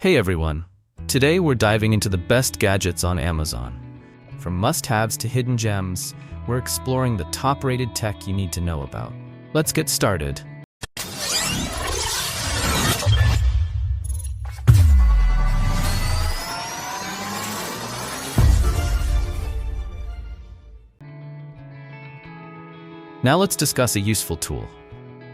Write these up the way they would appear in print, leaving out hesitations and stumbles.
Hey everyone! Today we're diving into the best gadgets on Amazon. From must-haves to hidden gems, we're exploring the top-rated tech you need to know about. Let's get started. Now let's discuss a useful tool.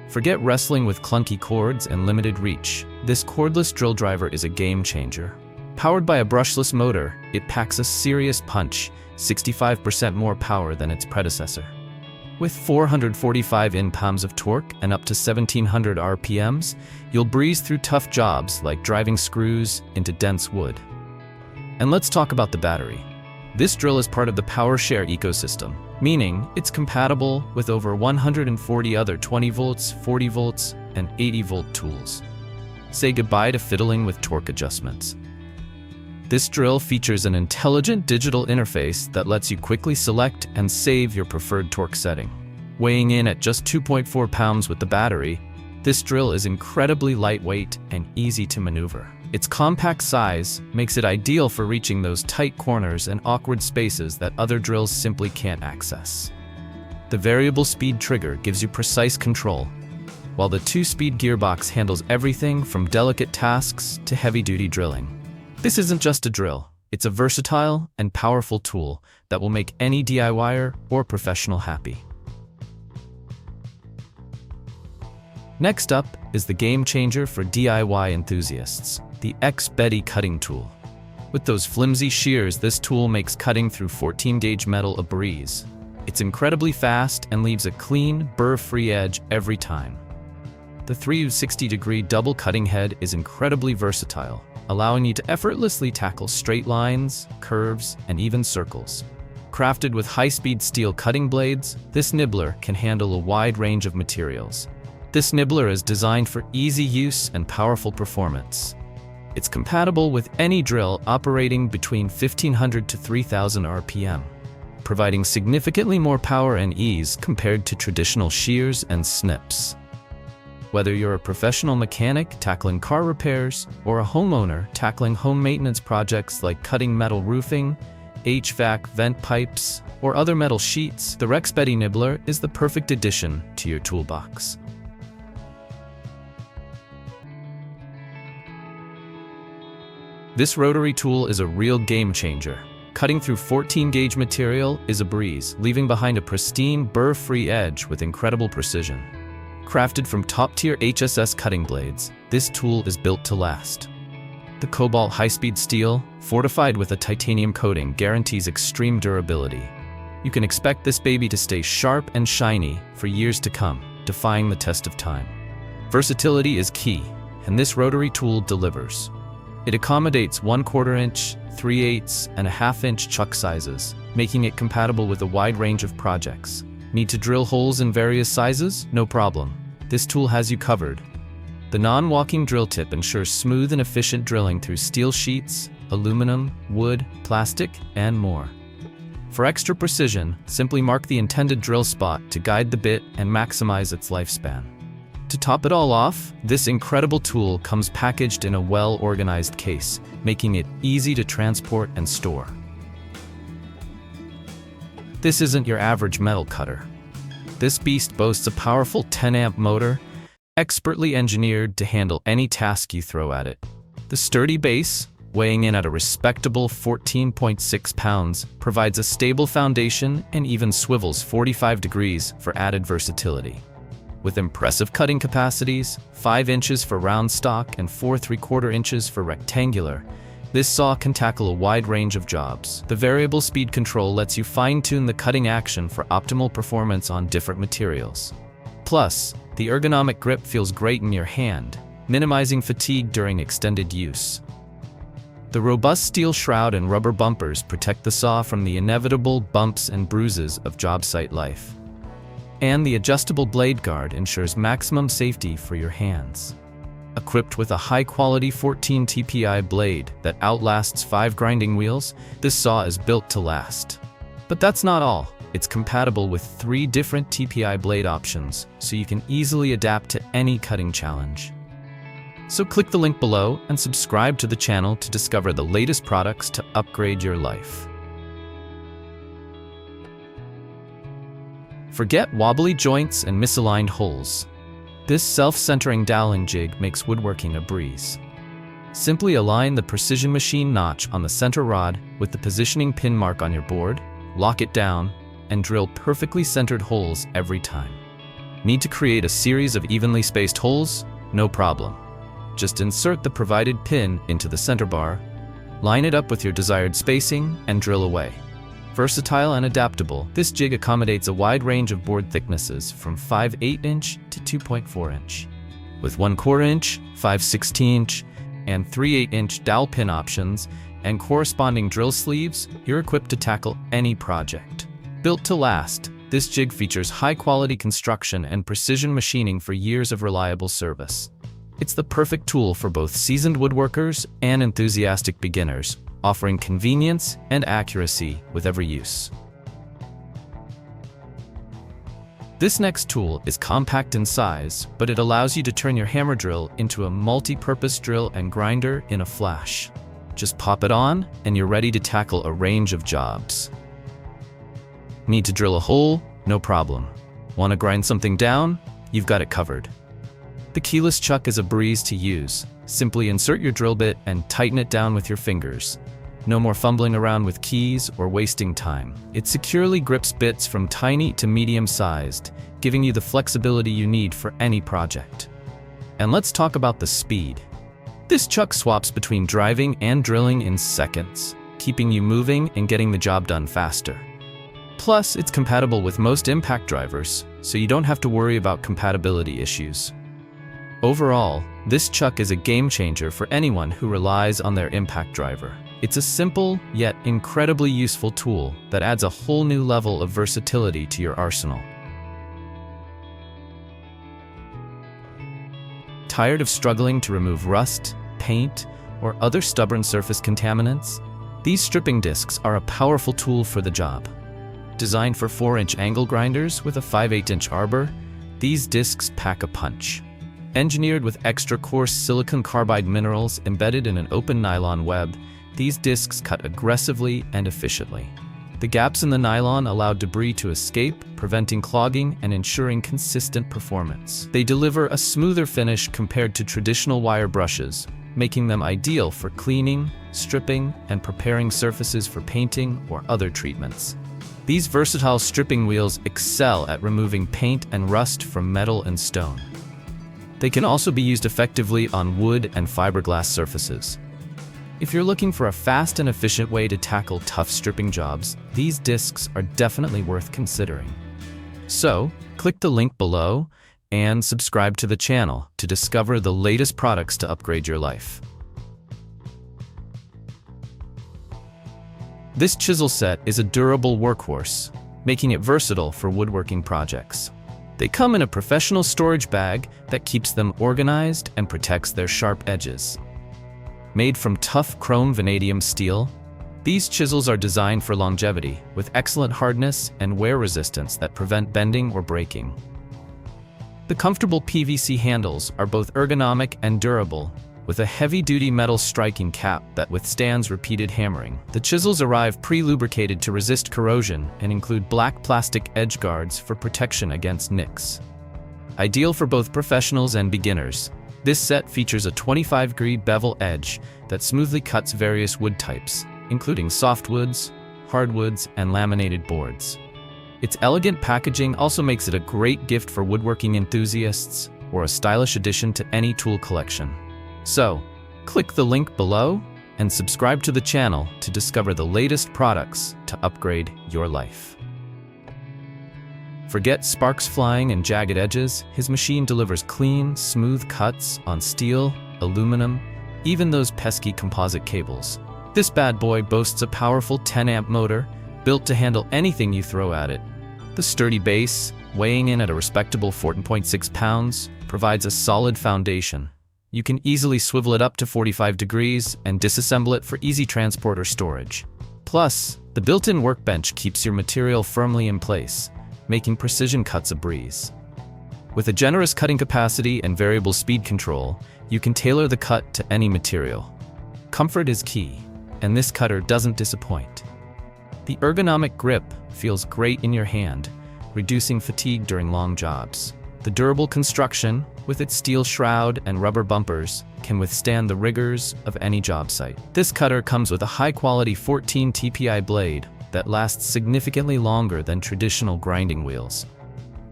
Forget wrestling with clunky cords and limited reach. This cordless drill driver is a game changer. Powered by a brushless motor, it packs a serious punch, 65% more power than its predecessor. With 445 Nm of torque and up to 1700 RPMs, you'll breeze through tough jobs like driving screws into dense wood. And let's talk about the battery. This drill is part of the PowerShare ecosystem, meaning it's compatible with over 140 other 20 volts, 40 volts, and 80 volt tools. Say goodbye to fiddling with torque adjustments. This drill features an intelligent digital interface that lets you quickly select and save your preferred torque setting. Weighing in at just 2.4 pounds with the battery, this drill is incredibly lightweight and easy to maneuver. Its compact size makes it ideal for reaching those tight corners and awkward spaces that other drills simply can't access. The variable speed trigger gives you precise control, while the 2-speed gearbox handles everything from delicate tasks to heavy-duty drilling. This isn't just a drill, it's a versatile and powerful tool that will make any DIYer or professional happy. Next up is the game changer for DIY enthusiasts, the REXBETI cutting tool. With those flimsy shears, this tool makes cutting through 14-gauge metal a breeze. It's incredibly fast and leaves a clean, burr-free edge every time. The 360-degree double cutting head is incredibly versatile, allowing you to effortlessly tackle straight lines, curves, and even circles. Crafted with high-speed steel cutting blades, this nibbler can handle a wide range of materials. This nibbler is designed for easy use and powerful performance. It's compatible with any drill operating between 1500 to 3000 RPM, providing significantly more power and ease compared to traditional shears and snips. Whether you're a professional mechanic tackling car repairs or a homeowner tackling home maintenance projects like cutting metal roofing, HVAC vent pipes, or other metal sheets, the REXBETI nibbler is the perfect addition to your toolbox. This rotary tool is a real game changer. Cutting through 14-gauge material is a breeze, leaving behind a pristine, burr-free edge with incredible precision. Crafted from top-tier HSS cutting blades, this tool is built to last. The cobalt high-speed steel, fortified with a titanium coating, guarantees extreme durability. You can expect this baby to stay sharp and shiny for years to come, defying the test of time. Versatility is key, and this rotary tool delivers. It accommodates 1/4 inch, 3/8, and 1/2 inch chuck sizes, making it compatible with a wide range of projects. Need to drill holes in various sizes? No problem. This tool has you covered. The non-walking drill tip ensures smooth and efficient drilling through steel sheets, aluminum, wood, plastic, and more. For extra precision, simply mark the intended drill spot to guide the bit and maximize its lifespan. To top it all off, this incredible tool comes packaged in a well-organized case, making it easy to transport and store. This isn't your average metal cutter. This beast boasts a powerful 10-amp motor, expertly engineered to handle any task you throw at it. The sturdy base, weighing in at a respectable 14.6 pounds, provides a stable foundation and even swivels 45 degrees for added versatility. With impressive cutting capacities, 5 inches for round stock and 4 3/4 inches for rectangular, this saw can tackle a wide range of jobs. The variable speed control lets you fine-tune the cutting action for optimal performance on different materials. Plus, the ergonomic grip feels great in your hand, minimizing fatigue during extended use. The robust steel shroud and rubber bumpers protect the saw from the inevitable bumps and bruises of job site life. And the adjustable blade guard ensures maximum safety for your hands. Equipped with a high-quality 14 TPI blade that outlasts 5 grinding wheels, this saw is built to last. But that's not all. It's compatible with 3 different TPI blade options, so you can easily adapt to any cutting challenge. So click the link below and subscribe to the channel to discover the latest products to upgrade your life. Forget wobbly joints and misaligned holes. This self-centering doweling jig makes woodworking a breeze. Simply align the precision machine notch on the center rod with the positioning pin mark on your board, lock it down, and drill perfectly centered holes every time. Need to create a series of evenly spaced holes? No problem. Just insert the provided pin into the center bar, line it up with your desired spacing, and drill away. Versatile and adaptable, this jig accommodates a wide range of board thicknesses from 5/8 inch to 2.4 inch. With 1/4 inch, 5/16 inch, and 3/8 inch dowel pin options and corresponding drill sleeves, you're equipped to tackle any project. Built to last, this jig features high-quality construction and precision machining for years of reliable service. It's the perfect tool for both seasoned woodworkers and enthusiastic beginners, offering convenience and accuracy with every use. This next tool is compact in size, but it allows you to turn your hammer drill into a multi-purpose drill and grinder in a flash. Just pop it on, and you're ready to tackle a range of jobs. Need to drill a hole? No problem. Want to grind something down? You've got it covered. The keyless chuck is a breeze to use. Simply insert your drill bit and tighten it down with your fingers. No more fumbling around with keys or wasting time. It securely grips bits from tiny to medium-sized, giving you the flexibility you need for any project. And let's talk about the speed. This chuck swaps between driving and drilling in seconds, keeping you moving and getting the job done faster. Plus, it's compatible with most impact drivers, so you don't have to worry about compatibility issues. Overall, this chuck is a game changer for anyone who relies on their impact driver. It's a simple, yet incredibly useful tool that adds a whole new level of versatility to your arsenal. Tired of struggling to remove rust, paint, or other stubborn surface contaminants? These stripping discs are a powerful tool for the job. Designed for 4-inch angle grinders with a 5/8 inch arbor, these discs pack a punch. Engineered with extra coarse silicon carbide minerals embedded in an open nylon web, these discs cut aggressively and efficiently. The gaps in the nylon allow debris to escape, preventing clogging and ensuring consistent performance. They deliver a smoother finish compared to traditional wire brushes, making them ideal for cleaning, stripping, and preparing surfaces for painting or other treatments. These versatile stripping wheels excel at removing paint and rust from metal and stone. They can also be used effectively on wood and fiberglass surfaces. If you're looking for a fast and efficient way to tackle tough stripping jobs, these discs are definitely worth considering. So, click the link below and subscribe to the channel to discover the latest products to upgrade your life. This chisel set is a durable workhorse, making it versatile for woodworking projects. They come in a professional storage bag that keeps them organized and protects their sharp edges. Made from tough chrome vanadium steel, these chisels are designed for longevity, with excellent hardness and wear resistance that prevent bending or breaking. The comfortable PVC handles are both ergonomic and durable, with a heavy-duty metal striking cap that withstands repeated hammering. The chisels arrive pre-lubricated to resist corrosion and include black plastic edge guards for protection against nicks. Ideal for both professionals and beginners, this set features a 25-degree bevel edge that smoothly cuts various wood types, including softwoods, hardwoods, and laminated boards. Its elegant packaging also makes it a great gift for woodworking enthusiasts or a stylish addition to any tool collection. So, click the link below and subscribe to the channel to discover the latest products to upgrade your life. Forget sparks flying and jagged edges, his machine delivers clean, smooth cuts on steel, aluminum, even those pesky composite cables. This bad boy boasts a powerful 10-amp motor, built to handle anything you throw at it. The sturdy base, weighing in at a respectable 14.6 pounds, provides a solid foundation. You can easily swivel it up to 45 degrees and disassemble it for easy transport or storage. Plus, the built-in workbench keeps your material firmly in place, making precision cuts a breeze. With a generous cutting capacity and variable speed control, you can tailor the cut to any material. Comfort is key, and this cutter doesn't disappoint. The ergonomic grip feels great in your hand, reducing fatigue during long jobs. The durable construction, with its steel shroud and rubber bumpers, can withstand the rigors of any job site. This cutter comes with a high-quality 14 TPI blade that lasts significantly longer than traditional grinding wheels.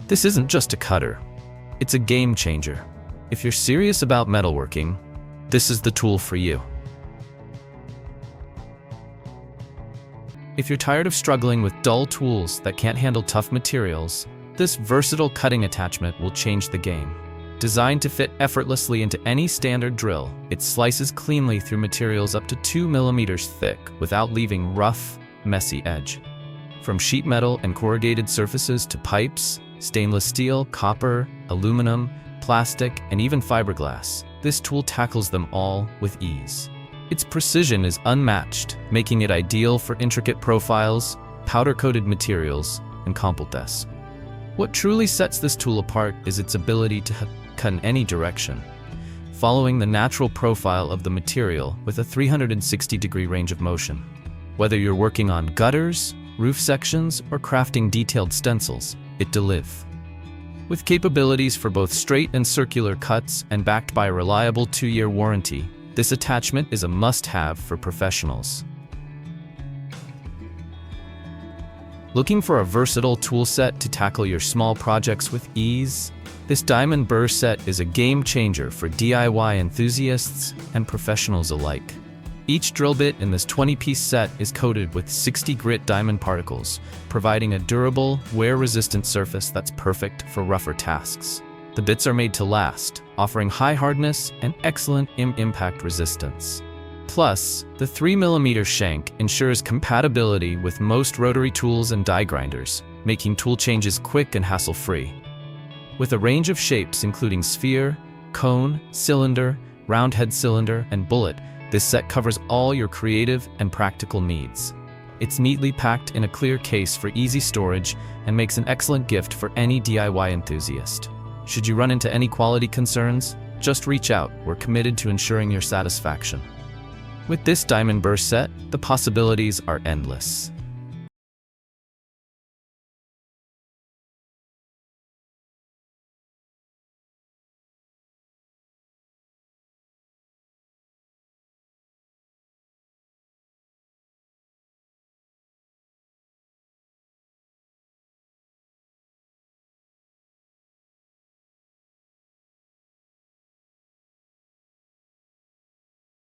This isn't just a cutter, it's a game changer. If you're serious about metalworking, this is the tool for you. If you're tired of struggling with dull tools that can't handle tough materials, this versatile cutting attachment will change the game. Designed to fit effortlessly into any standard drill, it slices cleanly through materials up to 2 millimeters thick without leaving rough, messy edge. From sheet metal and corrugated surfaces to pipes, stainless steel, copper, aluminum, plastic, and even fiberglass, this tool tackles them all with ease. Its precision is unmatched, making it ideal for intricate profiles, powder-coated materials, and composite. What truly sets this tool apart is its ability to cut in any direction, following the natural profile of the material with a 360-degree range of motion. Whether you're working on gutters, roof sections, or crafting detailed stencils, it delivers. With capabilities for both straight and circular cuts and backed by a reliable 2-year warranty, this attachment is a must-have for professionals. Looking for a versatile tool set to tackle your small projects with ease? This diamond burr set is a game changer for DIY enthusiasts and professionals alike. Each drill bit in this 20-piece set is coated with 60 grit diamond particles, providing a durable, wear-resistant surface that's perfect for rougher tasks. The bits are made to last, offering high hardness and excellent impact resistance. Plus, the 3mm shank ensures compatibility with most rotary tools and die grinders, making tool changes quick and hassle-free. With a range of shapes including sphere, cone, cylinder, round-head cylinder, and bullet, this set covers all your creative and practical needs. It's neatly packed in a clear case for easy storage and makes an excellent gift for any DIY enthusiast. Should you run into any quality concerns, just reach out. We're committed to ensuring your satisfaction. With this diamond burr set, the possibilities are endless.